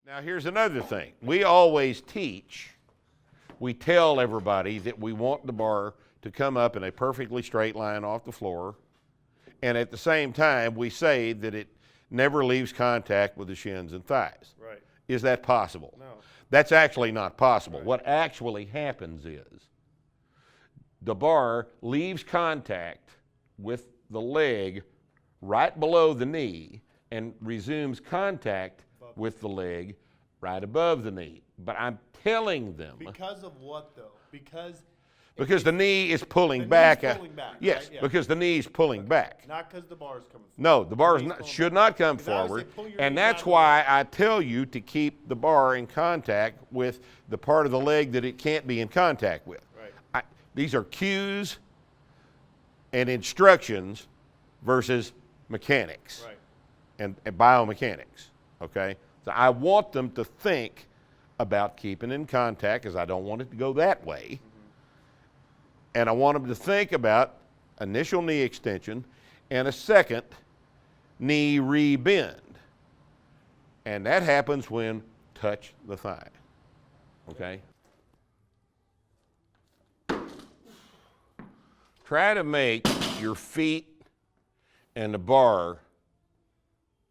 Now here's another thing. We always teach, we tell everybody that we want the bar to come up in a perfectly straight line off the floor, and at the same time we say that it never leaves contact with the shins and thighs. Right. Is that possible? No. That's actually not possible. Right. What actually happens is the bar leaves contact with the leg right below the knee and resumes contact with the leg right above the knee. But I'm telling them. Because of what though? Because the knee is pulling the back. knee's pulling back, yes, right? Yeah. because the knee's pulling back. Not because the bar's coming forward. No, the bar should not come Because I would forward. say pull your And knee that's down why I tell you to keep the bar in contact with the part of the leg that it can't be in contact with. Right. These are cues and instructions versus mechanics Right. and biomechanics, okay? So I want them to think about keeping in contact, because I don't want it to go that way. And I want them to think about initial knee extension and a second knee rebend. And that happens when touch the thigh, okay? Try to make your feet and the bar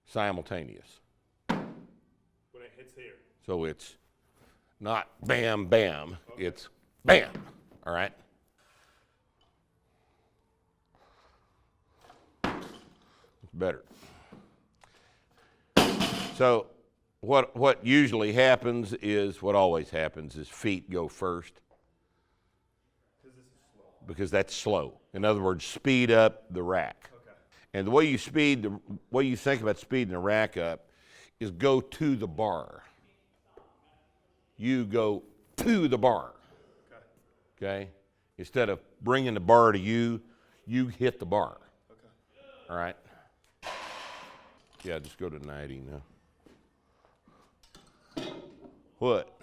simultaneous. When it hits here. So it's not bam, bam, okay. It's bam, all right? It's better. So what usually happens is, what always happens is feet go first. Because that's slow. In other words, speed up the rack. Okay. And the way you think about speeding the rack up is go to the bar. You go to the bar. Okay? Instead of bringing the bar to you, you hit the bar. Okay. All right? Yeah, just go to 90 now. What?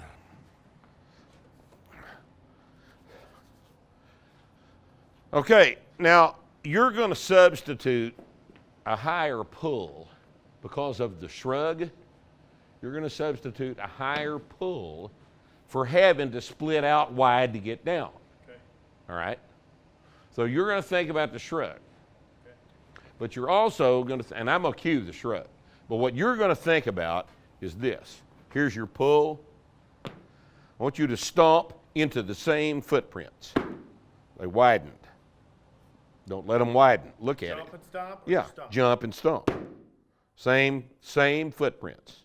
Okay, now you're going to substitute a higher pull because of the shrug. You're going to substitute a higher pull for having to split out wide to get down. Okay. All right? So you're going to think about the shrug. Okay. But you're also going to, and I'm going to cue the shrug, but what you're going to think about is this. Here's your pull. I want you to stomp into the same footprints. They widened. Don't let them widen. Look at it. Jump and stomp? Yeah, Stomp? jump and stomp. Same footprints.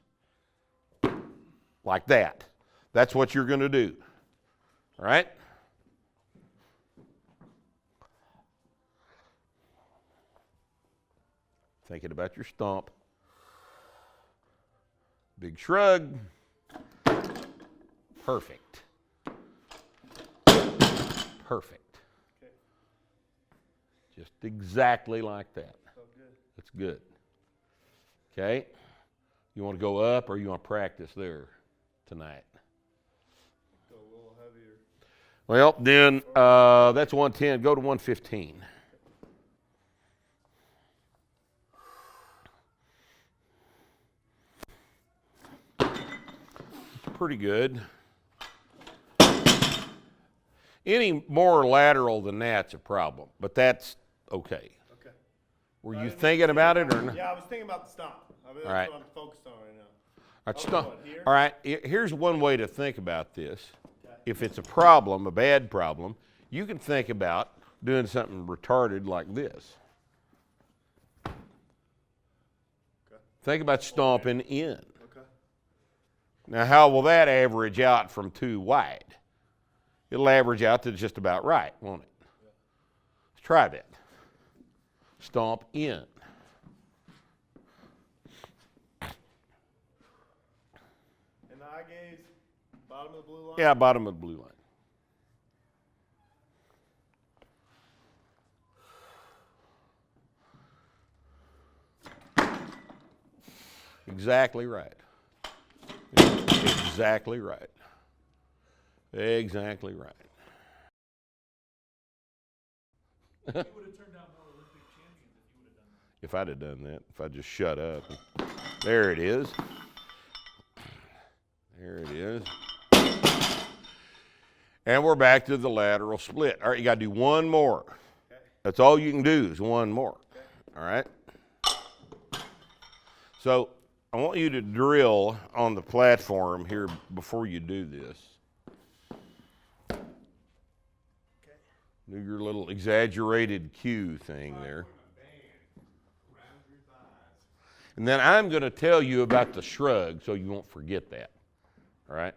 Like that. That's what you're going to do. All right? Thinking about your stomp. Big shrug. Perfect. Perfect. Just exactly like that. Oh, good. That's good. Okay? You want to go up, or you want to practice there tonight? Go a little heavier. Well, then that's 110. Go to 115. Pretty good. Any more lateral than that's a problem, but that's okay. Okay. Were you thinking about it or not? Yeah, I was thinking about the stomp. That's All right. what I'm focused on right now. All right, Oh, stomp. what, here? All right, here's one way to think about this. Okay. If it's a problem, a bad problem, you can think about doing something retarded like this. Okay. Think about stomping in. Okay. Now, how will that average out from too wide? It'll average out to just about right, won't it? Yeah. Let's try that. Stomp in. And the eye gaze, bottom of the blue line? Yeah, bottom of the blue line. Exactly right. Exactly right. Exactly right. You would have turned out more Olympic champions if you would have done that. If I'd have done that, if I just shut up. There it is. There it is. And we're back to the lateral split. All right, you got to do one more. Okay. That's all you can do is one more. Okay. All right? So I want you to drill on the platform here before you do this. Okay. Do your little exaggerated cue thing there. And then I'm going to tell you about the shrug so you won't forget that. All right?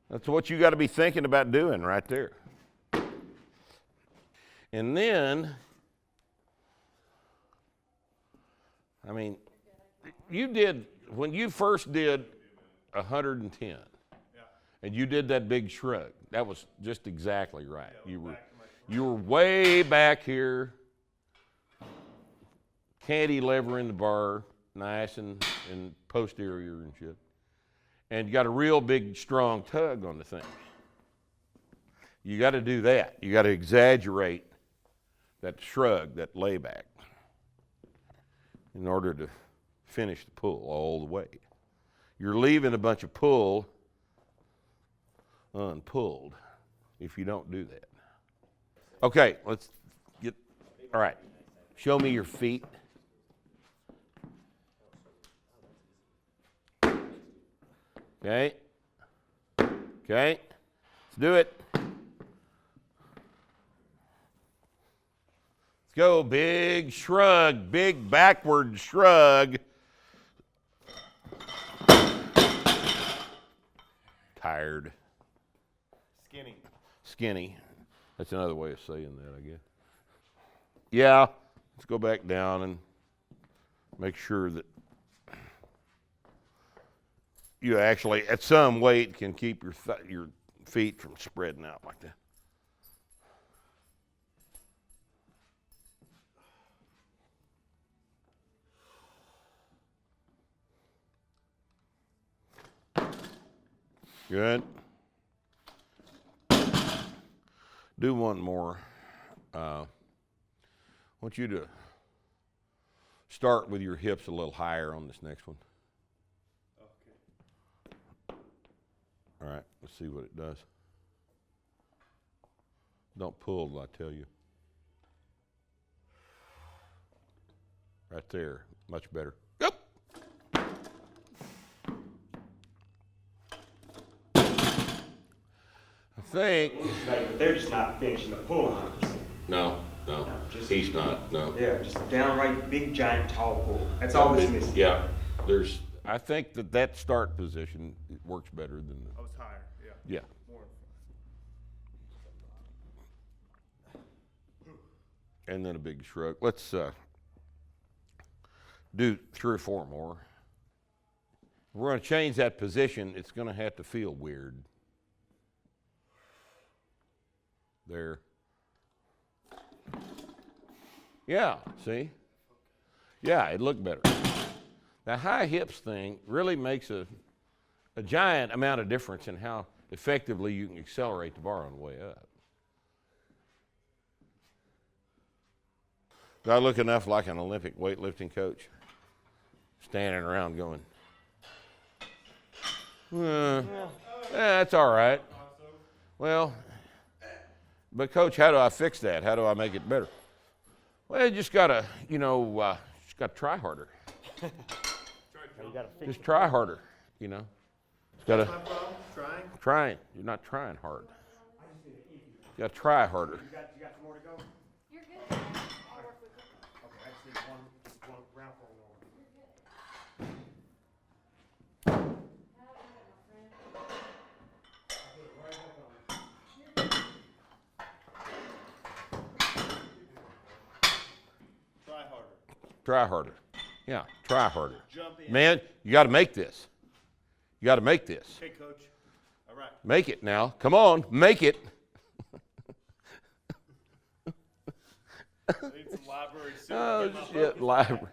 That's what you got to be thinking about doing right there. And then, I mean, you did, when you first did 110, Yeah. and you did that big shrug, that was just exactly right. Yeah, You were way back here, cantilevering the bar, nice and posterior and shit. And you got a real big, strong tug on the thing. You got to do that. You got to exaggerate that shrug, that layback, in order to finish the pull all the way. You're leaving a bunch of pull unpulled if you don't do that. Okay, let's get, all right. Show me your feet. Okay. Okay. Let's do it. Let's go. Big shrug. Big backward shrug. Tired. Skinny. Skinny. That's another way of saying that, I guess. Yeah. Let's go back down and make sure that you actually, at some weight, can keep your feet from spreading out like that. Good. Do one more. I want you to start with your hips a little higher on this next one. Okay. All right, let's see what it does. Don't pull till I tell you. Right there, much better. Yep. I think. But they're just not finishing the pull 100%. No, just- he's not. No. Yeah, just a downright big, giant, tall pull. That's all that's missing. Yeah, I think that start position works better than I was higher. Yeah. yeah. More. And then a big shrug. Let's do 3 or 4 more. If we're going to change that position, it's going to have to feel weird. There. Yeah, see? Yeah, it looked better. The high hips thing really makes a giant amount of difference in how effectively you can accelerate the bar on the way up. Do I look enough like an Olympic weightlifting coach? Standing around going, that's all right. Well, but coach, how do I fix that? How do I make it better? Well, you just gotta, just gotta try harder. Just try harder, Just gotta My problem? Trying? trying. You're not trying hard. You gotta try harder. You got some more to go? You're good. I'll work with you. Okay, I just need one round for more. Try harder. Try harder. Yeah, try harder. Jump in. Man, you gotta make this. You gotta make this. Okay, coach. All right. Make it now. Come on, make it. I need some library soup. Oh, Get my shit, focus library. back.